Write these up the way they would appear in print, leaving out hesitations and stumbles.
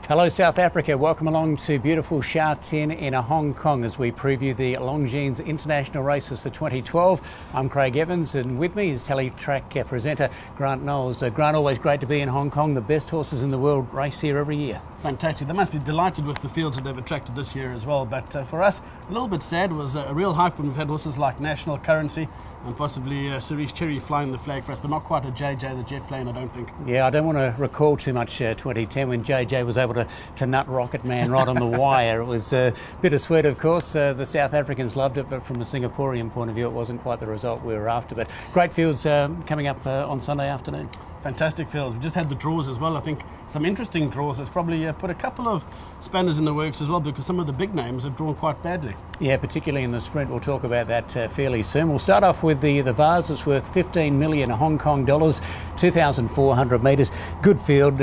Hello South Africa, welcome along to beautiful Sha Tin in Hong Kong as we preview the Longines International races for 2012. I'm Craig Evans and with me is Teletrack presenter Grant Knowles. Grant, always great to be in Hong Kong. The best horses in the world race here every year. Fantastic. They must be delighted with the fields that they've attracted this year as well. But for us, a little bit sad. It was a real hype when we've had horses like National Currency and possibly Cerise Cherry flying the flag for us, but not quite a JJ, the jet plane, I don't think. Yeah, I don't want to recall too much 2010 when JJ was able to nut Rocket Man right on the wire. It was bittersweet, of course. The South Africans loved it, but from a Singaporean point of view, it wasn't quite the result we were after. But great fields coming up on Sunday afternoon. Fantastic fields. We just had the draws as well. I think some interesting draws. It's probably put a couple of spanners in the works as well, because some of the big names have drawn quite badly. Yeah, particularly in the sprint. We'll talk about that fairly soon. We'll start off with the Vase. It's worth 15 million Hong Kong dollars, 2,400 metres. Good field.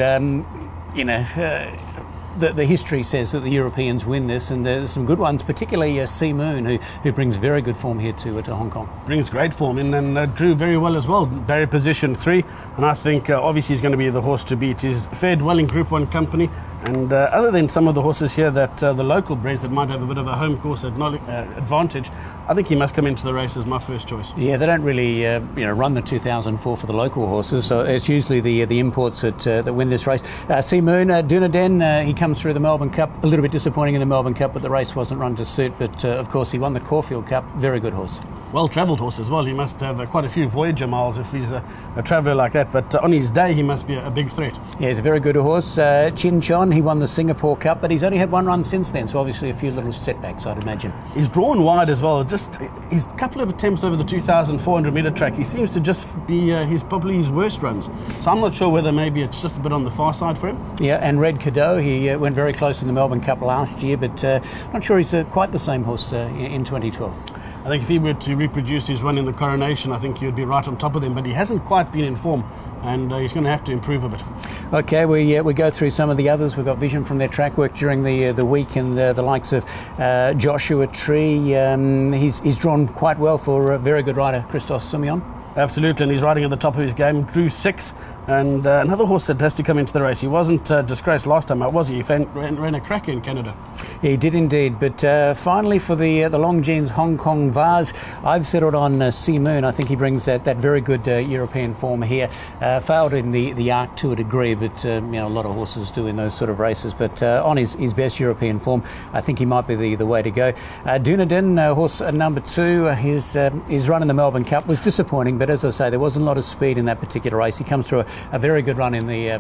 The history says that the Europeans win this, and there's some good ones, particularly Sea Moon, who brings very good form here to Hong Kong. Brings great form in and drew very well as well. Barrier position 3, and I think obviously he's going to be the horse to beat. He's fared well in Group 1 company, and other than some of the horses here that the local breds that might have a bit of a home course advantage, I think he must come into the race as my first choice. Yeah, they don't really run the 2004 for the local horses, so it's usually the imports that win this race. Sea Moon, Dunedin, he comes through the Melbourne Cup, a little bit disappointing in the Melbourne Cup, but the race wasn't run to suit. But of course he won the Caulfield Cup. Very good horse. Well travelled horse as well. He must have quite a few Voyager miles if he's a traveller like that, but on his day he must be a big threat. Yeah, he's a very good horse. Chin Chon, he won the Singapore Cup, but he's only had one run since then, so obviously a few little setbacks, I'd imagine. He's drawn wide as well. Just his couple of attempts over the 2,400 metre track, he seems to just be probably his worst runs. So I'm not sure whether maybe it's just a bit on the far side for him. Yeah, and Red Cadeau, he went very close in the Melbourne Cup last year, but not sure he's quite the same horse in 2012. I think if he were to reproduce his run in the Coronation, I think he would be right on top of them, but he hasn't quite been in form, and he's going to have to improve a bit. Okay, we go through some of the others. We've got vision from their track work during the week, and the likes of Joshua Tree. He's drawn quite well for a very good rider, Christos Simeon. Absolutely, and he's riding at the top of his game. Drew 6, and another horse that has to come into the race. He wasn't disgraced last time out, was he? He ran a cracker in Canada. He did indeed, but finally for the Longines Hong Kong Vase, I've settled on Sea Moon. I think he brings that very good European form here. Failed in the Arc to a degree, but a lot of horses do in those sort of races. But on his best European form, I think he might be the way to go. Dunedin, horse number 2, his run in the Melbourne Cup was disappointing, but as I say, there wasn't a lot of speed in that particular race. He comes through a very good run in the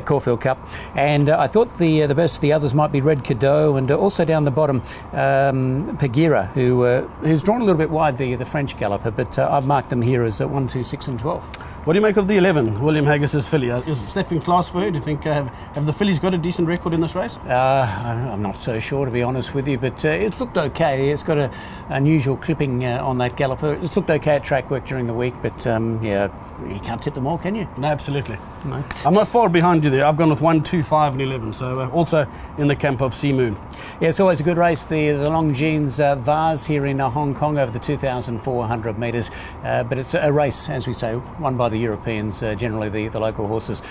Caulfield Cup, and I thought the best of the others might be Red Cadeau, and also down the bottom Peguera, who's drawn a little bit wide, the French galloper, but I've marked them here as 1, 2, 6 and 12. What do you make of the 11, William Haggis's filly? Is it stepping class for her? Do you think have the fillies got a decent record in this race? I'm not so sure, to be honest with you, but it's looked okay. It's got an unusual clipping on that galloper. It's looked okay at track work during the week, but yeah, you can't tip them all, can you? No, absolutely. No. I'm not far behind you there. I've gone with 1, 2, 5 and 11, so also in the camp of Sea Moon. Yeah, it's always a good race, the Longines Vase here in Hong Kong over the 2,400 metres, but it's a race, as we say, won by the Europeans. Generally the local horses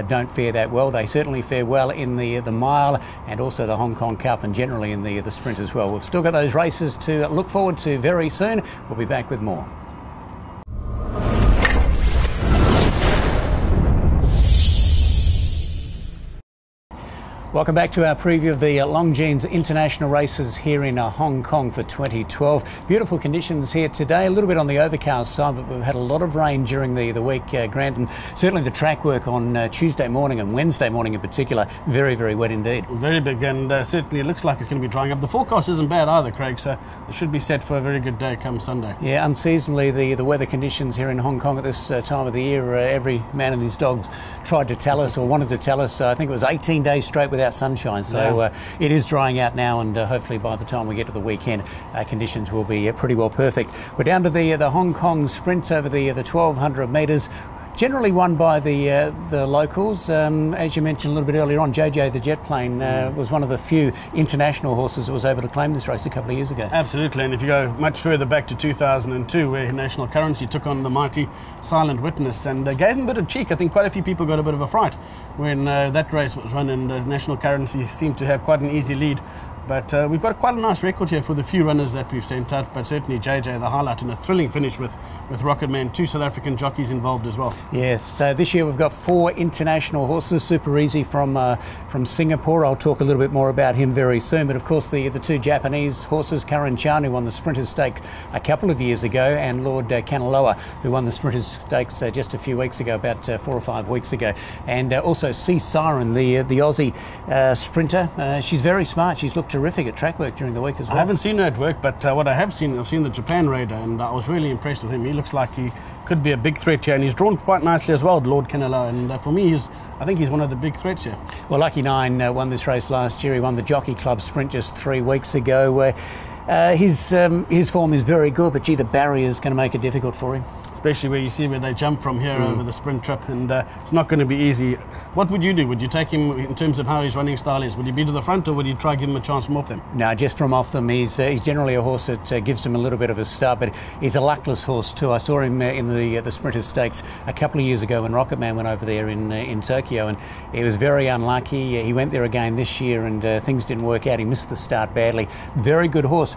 don't fare that well. They certainly fare well in the mile and also the Hong Kong Cup, and generally in the sprint as well. We've still got those races to look forward to very soon. We'll be back with more. Welcome back to our preview of the Longines International races here in Hong Kong for 2012. Beautiful conditions here today, a little bit on the overcast side, but we've had a lot of rain during the week, Grant, and certainly the track work on Tuesday morning and Wednesday morning in particular, very, very wet indeed. Very big, and certainly it looks like it's going to be drying up. The forecast isn't bad either, Craig, so it should be set for a very good day come Sunday. Yeah, unseasonably the weather conditions here in Hong Kong at this time of the year, every man and his dog tried to tell us or wanted to tell us, I think it was 18 days straight without sunshine, so it is drying out now, and hopefully by the time we get to the weekend conditions will be pretty well perfect. We're down to the Hong Kong sprint over the 1,200 metres. Generally won by the locals. As you mentioned a little bit earlier on, JJ the Jet Plane was one of the few international horses that was able to claim this race a couple of years ago. Absolutely, and if you go much further back to 2002, where National Currency took on the mighty Silent Witness and gave him a bit of cheek. I think quite a few people got a bit of a fright when that race was run, and National Currency seemed to have quite an easy lead. But we've got quite a nice record here for the few runners that we've sent out, but certainly JJ the highlight, and a thrilling finish with Rocketman, 2 South African jockeys involved as well. Yes, so this year we've got 4 international horses. Super Easy from Singapore. I'll talk a little bit more about him very soon. But of course the 2 Japanese horses, Karan Chan, who won the Sprinters Stakes a couple of years ago, and Lord Kanaloa, who won the Sprinters Stakes just a few weeks ago, about 4 or 5 weeks ago. And also Sea Siren, the Aussie sprinter. She's very smart. She's looked terrific at track work during the week as well. I haven't seen her at work, but what I have seen, I've seen the Japan Raider, and I was really impressed with him. He looks like he could be a big threat here, and he's drawn quite nicely as well, Lord Kanaloa, and for me, I think he's one of the big threats here. Well, Lucky 9 won this race last year. He won the Jockey Club Sprint just 3 weeks ago. His form is very good, but gee, the barrier is going to make it difficult for him. Especially where you see where they jump from here over the sprint trip, and it's not going to be easy. What would you do? Would you take him in terms of how his running style is? Would he be to the front, or would you try to give him a chance from off them? No, just from off them. He's generally a horse that gives him a little bit of a start, but he's a luckless horse too. I saw him in the Sprinters Stakes a couple of years ago when Rocketman went over there in Tokyo, and he was very unlucky. He went there again this year, and things didn't work out. He missed the start badly. Very good horse.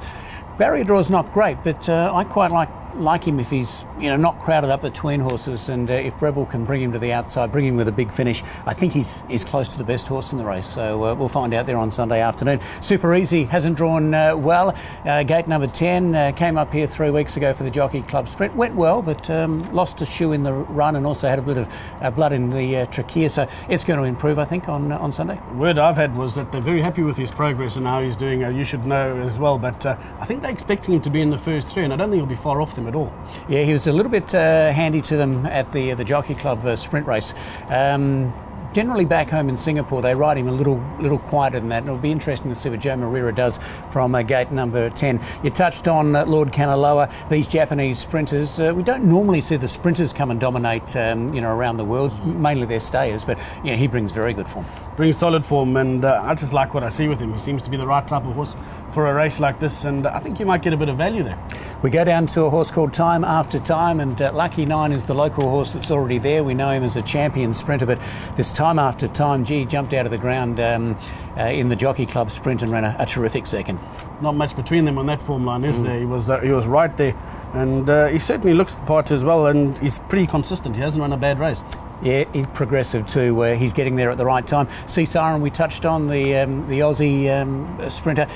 Barrier draw is not great, but I quite like him if he's not crowded up between horses, and if Brebel can bring him to the outside, bring him with a big finish, I think he's close to the best horse in the race. So we'll find out there on Sunday afternoon. Super Easy hasn't drawn well. Gate number 10 came up here 3 weeks ago for the Jockey Club Sprint. Went well, but lost a shoe in the run and also had a bit of blood in the trachea. So it's going to improve, I think, on Sunday. Word I've had was that they're very happy with his progress and how he's doing. You should know as well, but I think they're expecting him to be in the first 3, and I don't think he'll be far off them at all. Yeah, he was a little bit handy to them at the Jockey Club sprint race. Generally back home in Singapore, they ride him a little quieter than that, and it'll be interesting to see what Joe Moreira does from gate number 10. You touched on Lord Kanaloa, these Japanese sprinters. We don't normally see the sprinters come and dominate, around the world. Mainly they're stayers, but he brings very good form. Brings solid form, and I just like what I see with him. He seems to be the right type of horse for a race like this, and I think you might get a bit of value there. We go down to a horse called Time After Time, and Lucky 9 is the local horse that's already there. We know him as a champion sprinter, but this Time After Time, jumped out of the ground in the Jockey Club Sprint and ran a terrific second. Not much between them on that form line, is there? He was right there, and he certainly looks the part as well, and he's pretty consistent. He hasn't run a bad race. Yeah, he's progressive too. He's getting there at the right time. Sea Siren, we touched on the Aussie sprinter.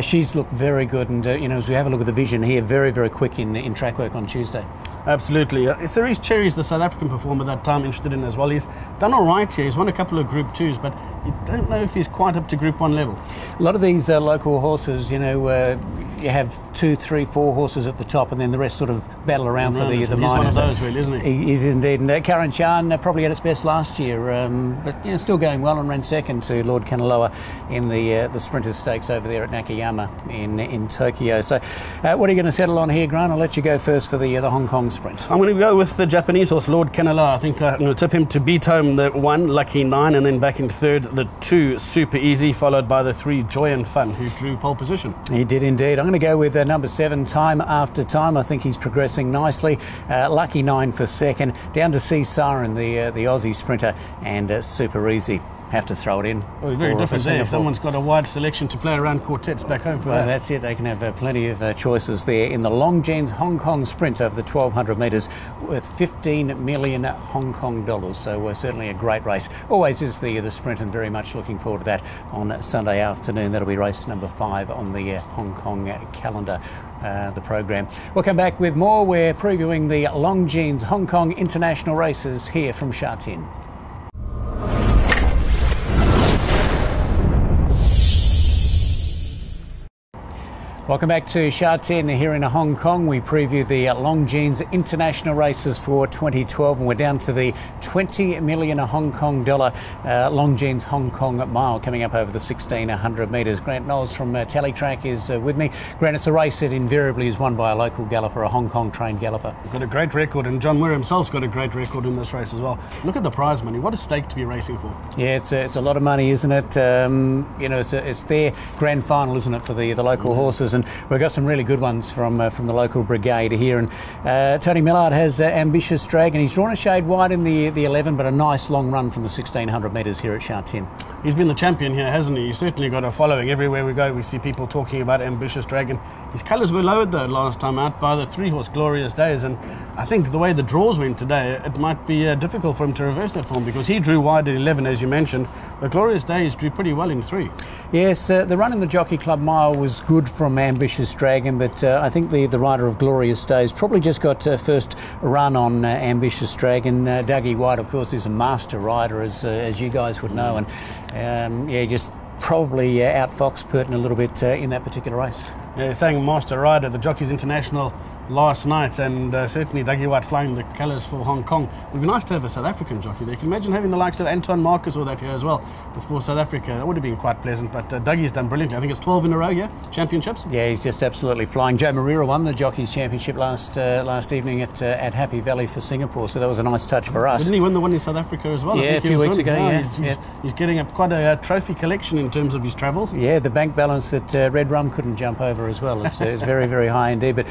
She's looked very good, and as we have a look at the vision here, very, very quick in track work on Tuesday. Absolutely. Cerise Cherry's the South African performer that I'm interested in as well. He's done all right here. He's won a couple of Group 2s, but you don't know if he's quite up to Group 1 level. A lot of these local horses, you have 2, 3, 4 horses at the top, and then the rest sort of battle around for the minors. He's one of those, really, isn't he? He is indeed. And Karan Chan probably had its best last year, but still going well, and ran second to Lord Kanaloa in the Sprinters Stakes over there at Nakayama in Tokyo. So what are you going to settle on here, Grant? I'll let you go first for the Hong Kong Sprint. I'm going to go with the Japanese horse, Lord Kanaloa. I think I'm going to tip him to beat home the 1, Lucky 9, and then back in third, the 2, Super Easy, followed by the 3, Joy and Fun, who drew pole position. He did indeed. I'm going to go with number 7, Time After Time. I think he's progressing nicely. Lucky 9 for second. Down to Sea Siren, the Aussie sprinter, and Super Easy. Have to throw it in. Oh, very different there. Someone's got a wide selection to play around quartets back home for that. That's it. They can have plenty of choices there in the Longines Hong Kong Sprint over the 1,200 metres worth 15 million Hong Kong dollars. So certainly a great race. Always is the sprint, and very much looking forward to that on Sunday afternoon. That'll be race number 5 on the Hong Kong calendar. The program. We'll come back with more. We're previewing the Longines Hong Kong International races here from Sha Tin. Welcome back to Sha Tin here in Hong Kong. We preview the Longines International races for 2012, and we're down to the 20 million Hong Kong dollar Longines Hong Kong mile coming up over the 1600 metres. Grant Knowles from Teletrack is with me. Grant, it's a race that invariably is won by a local galloper, a Hong Kong trained galloper. Got a great record, and John Muir himself's got a great record in this race as well. Look at the prize money. What a stake to be racing for. Yeah, it's a lot of money, isn't it? It's their grand final, isn't it, for the local horses, and we've got some really good ones from the local brigade here. And Tony Millard has Ambitious Dragon. He's drawn a shade wide in the 11, but a nice long run from the 1600 metres here at Sha Tin. He's been the champion here, hasn't he? He's certainly got a following. Everywhere we go, we see people talking about Ambitious Dragon. His colours were lowered, though, last time out by the 3-horse Glorious Days, and I think the way the draws went today, it might be difficult for him to reverse that form, because he drew wide in 11, as you mentioned, but Glorious Days drew pretty well in 3. Yes, the run in the Jockey Club mile was good from Ambitious Dragon, but I think the rider of Glorious Days probably just got first run on Ambitious Dragon. Dougie White, of course, is a master rider, as you guys would know, and just probably outfoxed Purton a little bit in that particular race. Yeah, saying master rider, the Jockeys International last night, and certainly Dougie White flying the colours for Hong Kong. It would be nice to have a South African jockey there. Can you imagine having the likes of Antoine Marcus or that here as well for South Africa? That would have been quite pleasant, but Dougie's done brilliantly. I think it's 12 in a row here, championships. Yeah, he's just absolutely flying. Joe Moreira won the Jockeys Championship last evening at Happy Valley for Singapore, so that was a nice touch for us. Didn't he win the one in South Africa as well? Yeah, a few weeks ago, He's getting quite a trophy collection in terms of his travels. Yeah, the bank balance that Red Rum couldn't jump over as well. It's very, very high indeed. But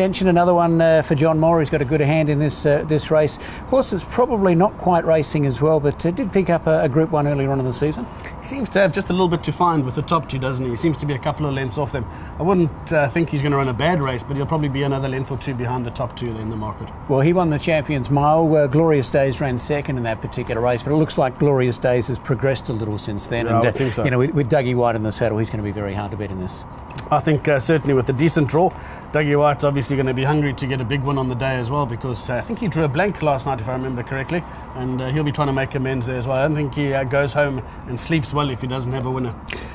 Extension, another one for John Moore. He's got a good hand in this race. Horse that's probably not quite racing as well, but did pick up a Group 1 earlier on in the season. He seems to have just a little bit to find with the top two, doesn't he? He seems to be a couple of lengths off them. I wouldn't think he's going to run a bad race, but he'll probably be another length or two behind the top two in the market. Well, he won the Champions Mile. Glorious Days ran second in that particular race, but it looks like Glorious Days has progressed a little since then. Yeah, and I think so. With Dougie White in the saddle, he's going to be very hard to beat in this. I think certainly with a decent draw, Dougie White's obviously going to be hungry to get a big one on the day as well, because I think he drew a blank last night, if I remember correctly, and he'll be trying to make amends there as well. I don't think he goes home and sleeps well if he doesn't have a winner.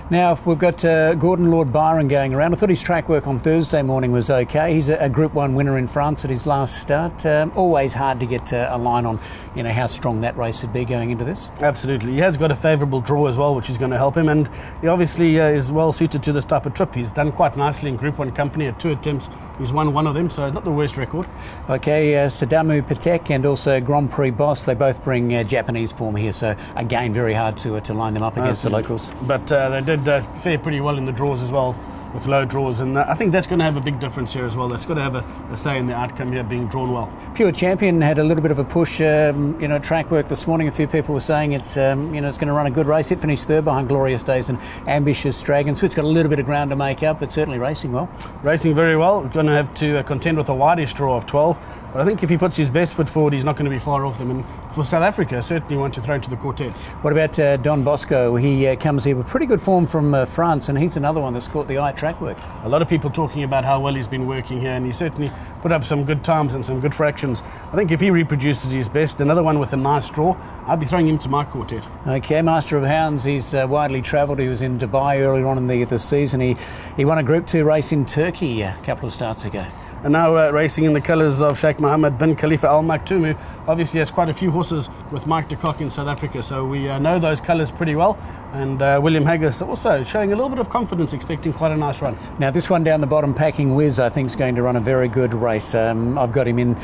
Now, we've got Gordon Lord Byron going around. I thought his track work on Thursday morning was okay. He's a Group 1 winner in France at his last start. Always hard to get a line on how strong that race would be going into this. Absolutely. He has got a favourable draw as well, which is going to help him, and he obviously is well suited to this type of trip. He's done quite nicely in Group 1 company at 2 attempts. He's won one of them, so not the worst record. Okay, Sadamu Patek and also Grand Prix Boss, they both bring Japanese form here, so again, very hard to line them up against the locals. But they did fare pretty well in the draws as well, with low draws, and I think that's going to have a big difference here as well. That's got to have a say in the outcome here, being drawn well. Pure Champion had a little bit of a push, track work this morning. A few people were saying it's going to run a good race. It finished third behind Glorious Days and Ambitious Dragon, so it's got a little bit of ground to make up, but certainly racing well. Racing very well. We're going to have to contend with a wideish draw of 12, but I think if he puts his best foot forward, he's not going to be far off them. And for South Africa, certainly want to throw into the quartet. What about Don Bosco? He comes here with pretty good form from France, and he's another one that's caught the eye at track work. A lot of people talking about how well he's been working here, and he certainly put up some good times and some good fractions. I think if he reproduces his best, another one with a nice draw, I'd be throwing him to my quartet. Okay, Master of Hounds, he's widely travelled. He was in Dubai earlier on in the season. He won a Group 2 race in Turkey a couple of starts ago. And now racing in the colours of Sheikh Mohammed bin Khalifa Al Maktoum, obviously has quite a few horses with Mike de Kock in South Africa, so we know those colours pretty well. And William Haggis also showing a little bit of confidence, expecting quite a nice run. Now this one down the bottom, Packing Whiz, I think is going to run a very good race. I've got him in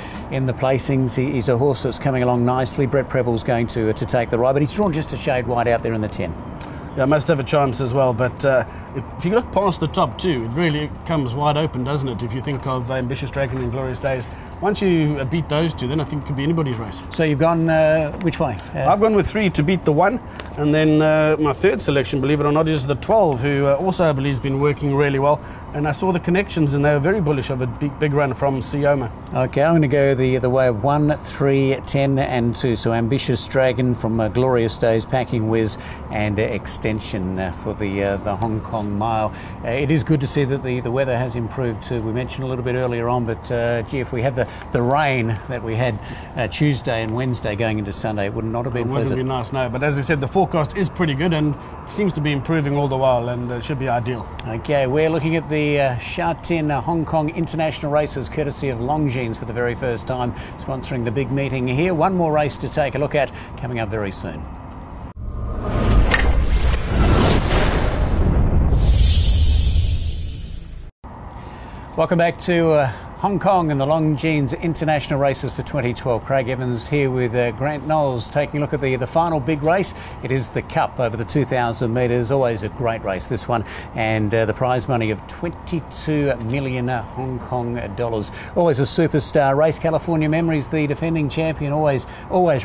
the placings. He's a horse that's coming along nicely. Brett Preble's going to take the ride, but he's drawn just a shade wide out there in the 10. Yeah, must have a chance as well, but if you look past the top two, it really comes wide open, doesn't it? If you think of Ambitious Dragon and Glorious Days, once you beat those two, then I think it could be anybody's race. So you've gone which way? I've gone with 3 to beat the 1, and then my third selection, believe it or not, is the 12, who also I believe has been working really well. And I saw the connections, and they were very bullish of a big run from Sioma. Okay, I'm going to go the way of 1, 3, 10 and 2. So Ambitious Dragon from Glorious Days, Packing Whiz and Extension for the Hong Kong Mile. It is good to see that the weather has improved too. We mentioned a little bit earlier on, but gee, if we had the rain that we had Tuesday and Wednesday going into Sunday, it would not have been pleasant. It wouldn't be nice, no. But as we said, the forecast is pretty good and seems to be improving all the while, and it should be ideal. Okay, we're looking at the the Sha Tin Hong Kong International races, courtesy of Longines for the very first time, sponsoring the big meeting here. One more race to take a look at coming up very soon. Welcome back to Hong Kong and the Longines International races for 2012. Craig Evans here with Grant Knowles, taking a look at the final big race. It is the Cup over the 2,000 metres. Always a great race, this one. And the prize money of 22 million Hong Kong dollars. Always a superstar race. California Memories, the defending champion, always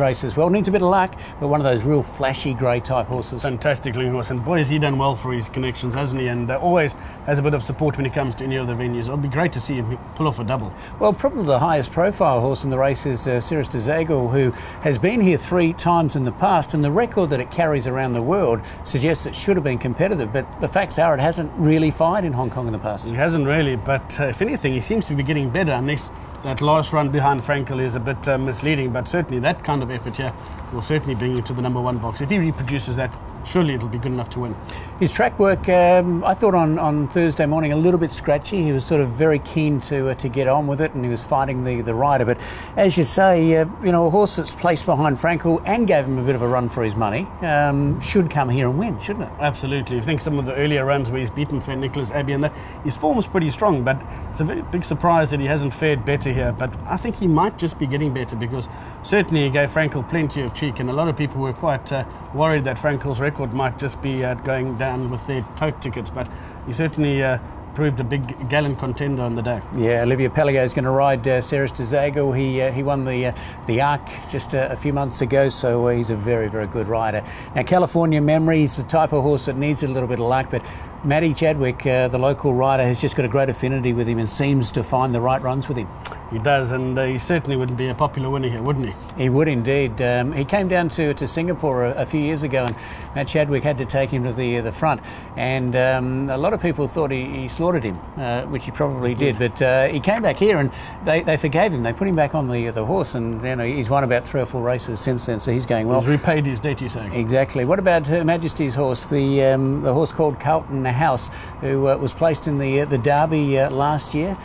races well. Needs a bit of luck, but one of those real flashy grey type horses. Fantastic looking horse. And boy, has he done well for his connections, hasn't he? And always has a bit of support when he comes to any of the venues. It'll be great to see him pull off a double. Well, probably the highest profile horse in the race is Cirrus de Zagor, who has been here 3 times in the past, and the record that it carries around the world suggests it should have been competitive, but the facts are it hasn't really fired in Hong Kong in the past. He hasn't really, but if anything, he seems to be getting better, unless that last run behind Frankel is a bit misleading, but certainly that kind of effort here will certainly bring you to the number 1 box. If he reproduces that, surely it'll be good enough to win. His track work, I thought on Thursday morning, a little bit scratchy. He was sort of very keen to get on with it, and he was fighting the rider. But as you say, a horse that's placed behind Frankel and gave him a bit of a run for his money should come here and win, shouldn't it? Absolutely. I think some of the earlier runs where he's beaten St. Nicholas Abbey and that, his form was pretty strong, but it's a very big surprise that he hasn't fared better here. But I think he might just be getting better, because certainly he gave Frankel plenty of cheek, and a lot of people were quite worried that Frankel's record might just be going down with their tote tickets, but he certainly proved a big gallant contender on the day. Yeah, Olivier Pelligot is going to ride Cirrus de Zagor. He won the Arc just a few months ago, so he's a very, very good rider. Now, California Memory is the type of horse that needs a little bit of luck, but Matty Chadwick, the local rider, has just got a great affinity with him and seems to find the right runs with him. He does, and he certainly would be a popular winner here, wouldn't he? He would indeed. He came down to Singapore a few years ago, and Matt Chadwick had to take him to the front, and a lot of people thought he slaughtered him, which he probably did, but he came back here and they forgave him. They put him back on the horse, and he's won about 3 or 4 races since then, so he's going well. He's repaid his debt, you say? Exactly. What about Her Majesty's horse, the horse called Carlton House, who was placed in the Derby last year?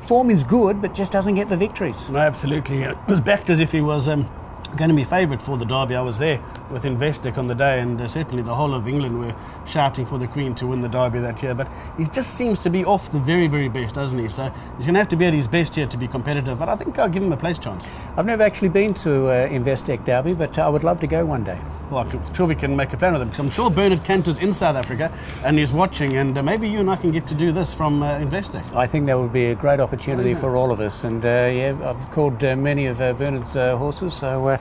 Form is good, but just doesn't get the victories. No, absolutely. It was backed as if he was going to be favourite for the Derby. I was there with Investec on the day, and certainly the whole of England were shouting for the Queen to win the Derby that year. But he just seems to be off the very, very best, doesn't he? So he's going to have to be at his best here to be competitive, but I think I'll give him a place chance. I've never actually been to Investec Derby, but I would love to go one day. Well, I'm sure we can make a plan with him, because I'm sure Bernard Cantor's in South Africa and he's watching, and maybe you and I can get to do this from Investec. I think that would be a great opportunity for all of us, and I've called many of Bernard's horses, so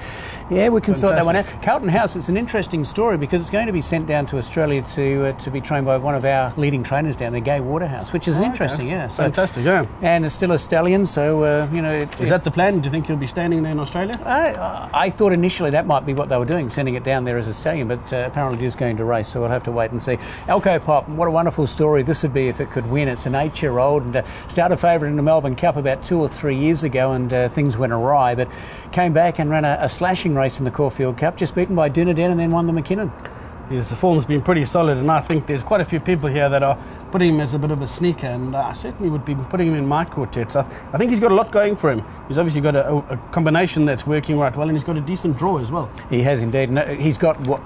we can sort that one out. Carlton House, it's an interesting story, because it's going to be sent down to Australia to be trained by one of our leading trainers down there, Gay Waterhouse, which is interesting, okay. So, fantastic, yeah. And it's still a stallion, so is that the plan? Do you think he'll be standing there in Australia? I thought initially that might be what they were doing, sending it down there as a stallion, but apparently it is going to race, so we'll have to wait and see. Alco Pop, what a wonderful story this would be if it could win. It's an 8-year-old, and started favourite in the Melbourne Cup about 2 or 3 years ago, and things went awry, but came back and ran a slashing race in the Caulfield Cup, just beaten by Dunedin, and then won the McKinnon. His form's been pretty solid, and I think there's quite a few people here that are putting him as a bit of a sneaker, and I certainly would be putting him in my quartet. So I think he's got a lot going for him. He's obviously got a combination that's working right well, and he's got a decent draw as well. He has indeed. He's got what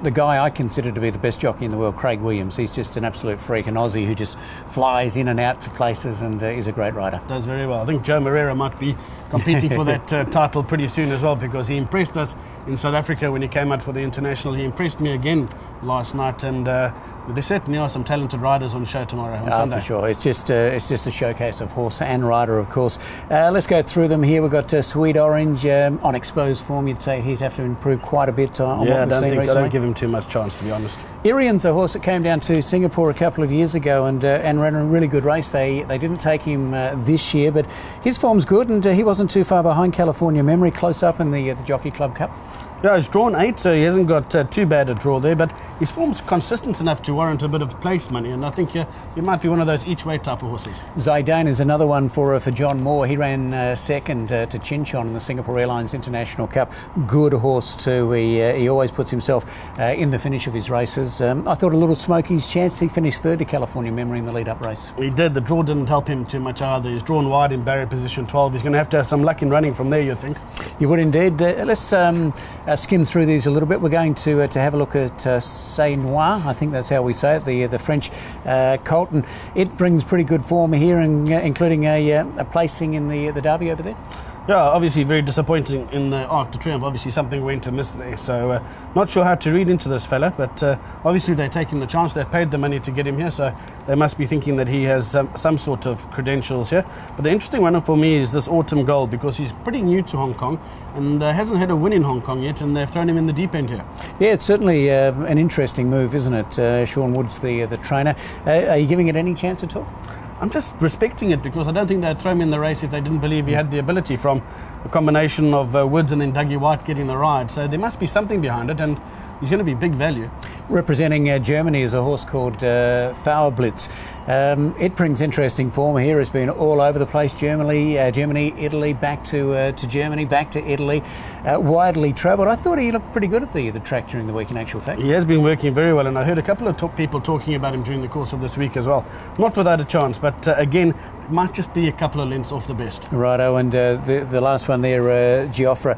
the guy I consider to be the best jockey in the world, Craig Williams. He's just an absolute freak, an Aussie who just flies in and out to places, and is a great rider. Does very well. I think Joe Moreira might be competing for that title pretty soon as well, because he impressed us in South Africa when he came out for the International. He impressed me again last night, and there certainly are some talented riders on show tomorrow on Sunday. For sure. It's just a showcase of horse and rider, of course. Let's go through them here. We've got Sweet Orange on exposed form. You'd say he'd have to improve quite a bit on what we've seen recently. I don't give him too much chance, to be honest. Irian's a horse that came down to Singapore a couple of years ago and ran a really good race. They didn't take him this year, but his form's good, and he wasn't too far behind California Memory, close up in the Jockey Club Cup. Yeah, he's drawn 8, so he hasn't got too bad a draw there, but his form's consistent enough to warrant a bit of place money, and I think he might be one of those each-way type of horses. Zidane is another one for John Moore. He ran second to Chinchon in the Singapore Airlines International Cup. Good horse too. He always puts himself in the finish of his races. I thought a little Smokey's chance. He finished third to California Memory in the lead-up race. He did. The draw didn't help him too much either. He's drawn wide in barrier position 12. He's going to have some luck in running from there, you think? You would indeed. Let's skim through these a little bit. We're going to have a look at C'est Noir. I think that's how we say it. The French Colton. It brings pretty good form here, including a placing in the Derby over there. Yeah, obviously very disappointing in the Arc de Triomphe. Obviously something went amiss there. So not sure how to read into this fella, but obviously they're taking the chance. They've paid the money to get him here, so they must be thinking that he has some sort of credentials here. But the interesting one for me is this Autumn Gold, because he's pretty new to Hong Kong and hasn't had a win in Hong Kong yet, and they've thrown him in the deep end here. Yeah, it's certainly an interesting move, isn't it? Sean Wood's the trainer. Are you giving it any chance at all? I'm just respecting it, because I don't think they'd throw him in the race if they didn't believe he had the ability, from a combination of Woods and then Dougie White getting the ride. So there must be something behind it, and he's going to be big value. Representing Germany is a horse called Fauerblitz. It brings interesting form here. It's been all over the place. Germany, Italy, back to Germany, back to Italy. Widely travelled. I thought he looked pretty good at the track during the week, in actual fact. He has been working very well, and I heard a couple of people talking about him during the course of this week as well. Not without a chance, but again, it might just be a couple of lengths off the best. Righto, and the last one there, Giofra,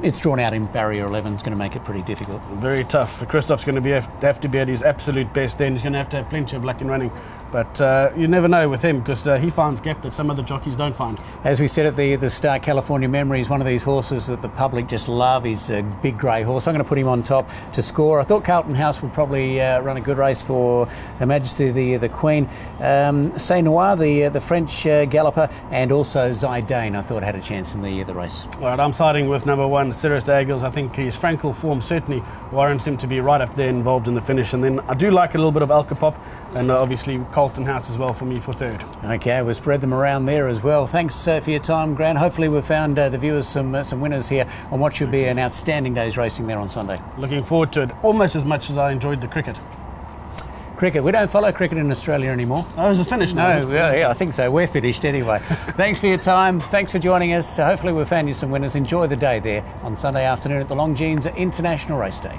it's drawn out in barrier 11. It's going to make it pretty difficult. Very tough. Christoph's going to have to be at his absolute best then. He's going to have plenty of luck in running. But you never know with him, because he finds gap that some other jockeys don't find. As we said at the start, California Memory is one of these horses that the public just love. He's a big grey horse. I'm going to put him on top to score. I thought Carlton House would probably run a good race for Her Majesty the Queen. C'est Noir, the French galloper, and also Zidane, I thought had a chance in the race. All right, I'm siding with number 1, Cirrus Dagels. I think his Frankel form certainly warrants him to be right up there involved in the finish. And then I do like a little bit of Alcapop, and obviously Carlton House as well for me for third. Okay, we'll spread them around there as well. Thanks for your time, Grant. Hopefully we've found the viewers some winners here on what should be an outstanding day's racing there on Sunday. Looking forward to it almost as much as I enjoyed the cricket. Cricket. We don't follow cricket in Australia anymore. Oh, is it finished now? No, yeah, I think so. We're finished anyway. Thanks for your time. Thanks for joining us. Hopefully we've found you some winners. Enjoy the day there on Sunday afternoon at the Longines International Race Day.